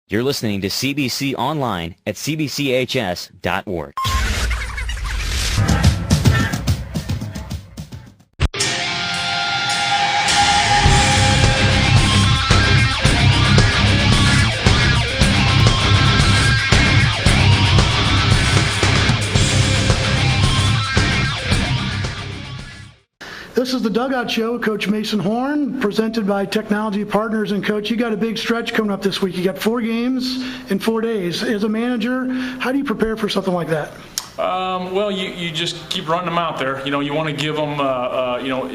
You're listening to CBC Online at cbchs.org. This is the Dugout Show, Coach Mason Horn, presented by Technology Partners. And Coach, you got a big stretch coming up this week. You got 4 games in 4 days. As a manager, how do you prepare for something like that? Well, you just keep running them out there. You want to give them,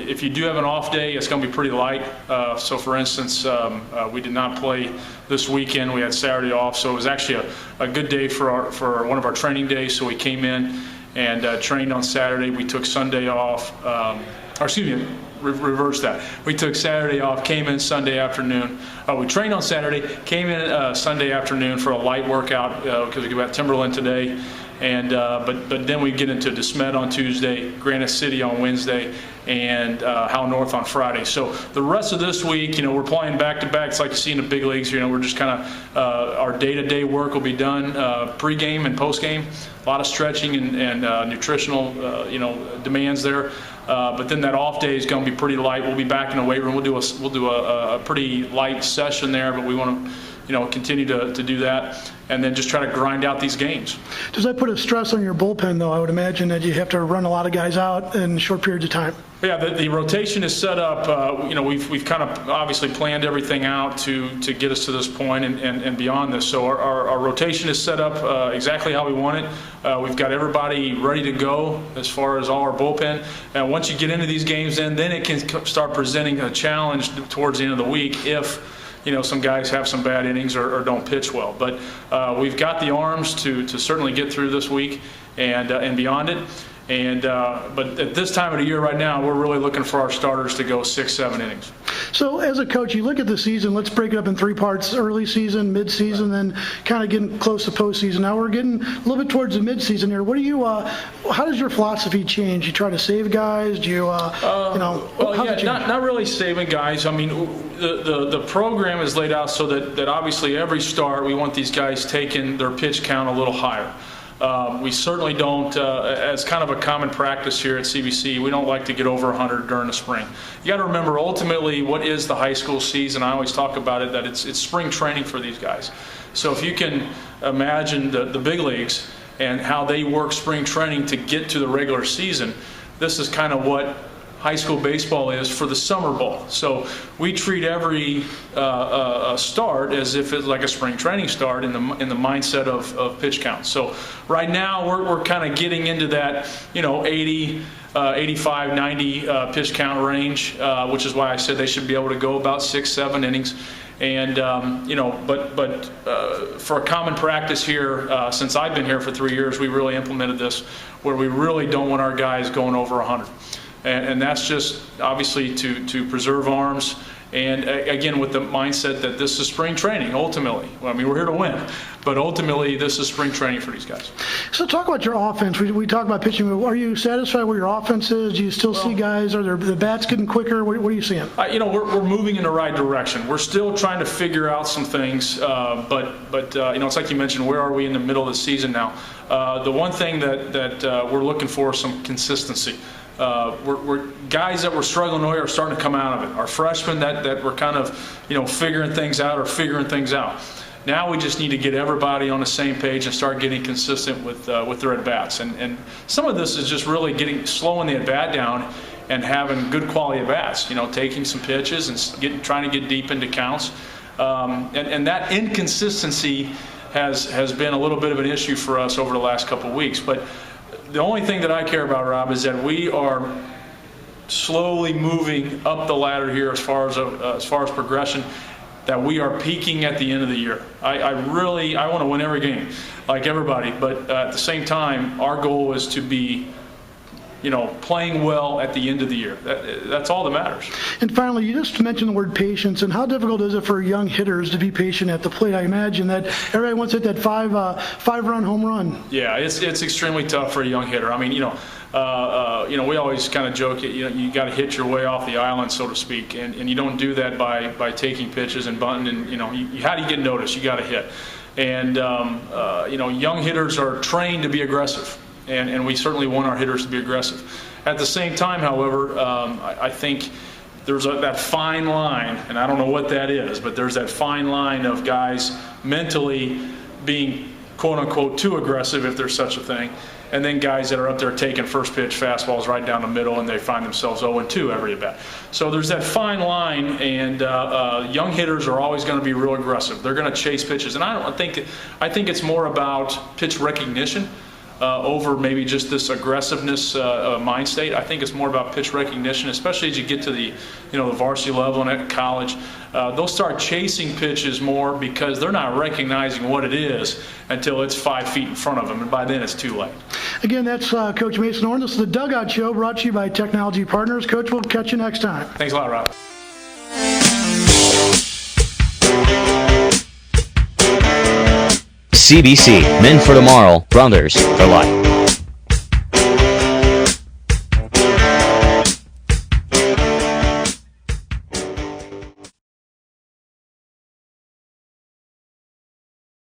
if you do have an off day, it's going to be pretty light. So, for instance, we did not play this weekend. We had Saturday off, so it was actually a good day for one of our training days. So we came in and trained on Saturday. We took Sunday off. Reverse that. We took Saturday off, came in Sunday afternoon. We trained on Saturday, came in Sunday afternoon for a light workout because we got Timberland today. And but then we get into DeSmet on Tuesday, Granite City on Wednesday, and Howell North on Friday. So the rest of this week, we're playing back-to-back. It's like you see in the big leagues. We're just kind of our day-to-day work will be done pre-game and post-game. A lot of stretching and nutritional demands there. But then that off day is going to be pretty light. We'll be back in the weight room. We'll do a pretty light session there, but we want to continue to do that, and then just try to grind out these games. Does that put a stress on your bullpen, though? I would imagine that you have to run a lot of guys out in short periods of time. Yeah, the rotation is set up. We've kind of obviously planned everything out to get us to this point and beyond this. So our rotation is set up exactly how we want it. We've got everybody ready to go as far as all our bullpen. And once you get into these games, then it can start presenting a challenge towards the end of the week if some guys have some bad innings or don't pitch well. But we've got the arms to certainly get through this week and beyond it. But at this time of the year right now, we're really looking for our starters to go 6-7 innings. So as a coach, you look at the season, let's break it up in 3 parts: early season, mid-season, then kind of getting close to postseason. Now we're getting a little bit towards the mid-season here. What do you, how does your philosophy change? You try to save guys? Do you, not really saving guys. I mean, the program is laid out so that obviously every start, we want these guys taking their pitch count a little higher. We certainly don't, as kind of a common practice here at CBC, we don't like to get over 100 during the spring. You got to remember, ultimately, what is the high school season? I always talk about it, that it's spring training for these guys. So if you can imagine the big leagues and how they work spring training to get to the regular season, this is kind of what high school baseball is for the summer ball. So we treat every start as if it's like a spring training start in the mindset of pitch count. So right now we're kind of getting into that 80, 85, 90 pitch count range, which is why I said they should be able to go about 6-7 innings. And but for a common practice here, since I've been here for 3 years, we really implemented this, where we really don't want our guys going over 100. And that's just obviously to preserve arms, and again with the mindset that this is spring training ultimately. I mean, we're here to win, but ultimately this is spring training for these guys. So talk about your offense. We talk about pitching. Are you satisfied with your offense is? Do you still see guys? Are the bats getting quicker? What are you seeing? We're moving in the right direction. We're still trying to figure out some things, but it's like you mentioned, where are we in the middle of the season now? The one thing that we're looking for is some consistency. We're guys that we're struggling with are starting to come out of it. Our freshmen that we're kind of figuring things out are figuring things out. Now we just need to get everybody on the same page and start getting consistent with their at bats. And some of this is just really slowing the at bat down and having good quality at bats. Taking some pitches and trying to get deep into counts. And that inconsistency has been a little bit of an issue for us over the last couple of weeks. But the only thing that I care about, Rob, is that we are slowly moving up the ladder here as far as progression, that we are peaking at the end of the year. I want to win every game like everybody, but at the same time, our goal is to be playing well at the end of the year. That's all that matters. And finally, you just mentioned the word patience, and how difficult is it for young hitters to be patient at the plate? I imagine that everybody wants to hit that five-run home run. Yeah, it's extremely tough for a young hitter. I mean, We always kind of joke, you got to hit your way off the island, so to speak, and you don't do that by taking pitches and bunting, and how do you get noticed? You got to hit. And young hitters are trained to be aggressive, and we certainly want our hitters to be aggressive. At the same time, however, I think there's that fine line, and I don't know what that is, but there's that fine line of guys mentally being quote-unquote too aggressive, if there's such a thing, and then guys that are up there taking first pitch fastballs right down the middle, and they find themselves 0-2 every at bat. So there's that fine line, and young hitters are always going to be real aggressive. They're going to chase pitches, and I think it's more about pitch recognition over maybe just this aggressiveness mind state. I think it's more about pitch recognition, especially as you get to the varsity level and at college. They'll start chasing pitches more because they're not recognizing what it is until it's 5 feet in front of them, and by then it's too late. Again, that's Coach Mason Horn. This is the Dugout Show, brought to you by Technology Partners. Coach, we'll catch you next time. Thanks a lot, Rob. CBC, Men for Tomorrow, Brothers for Life.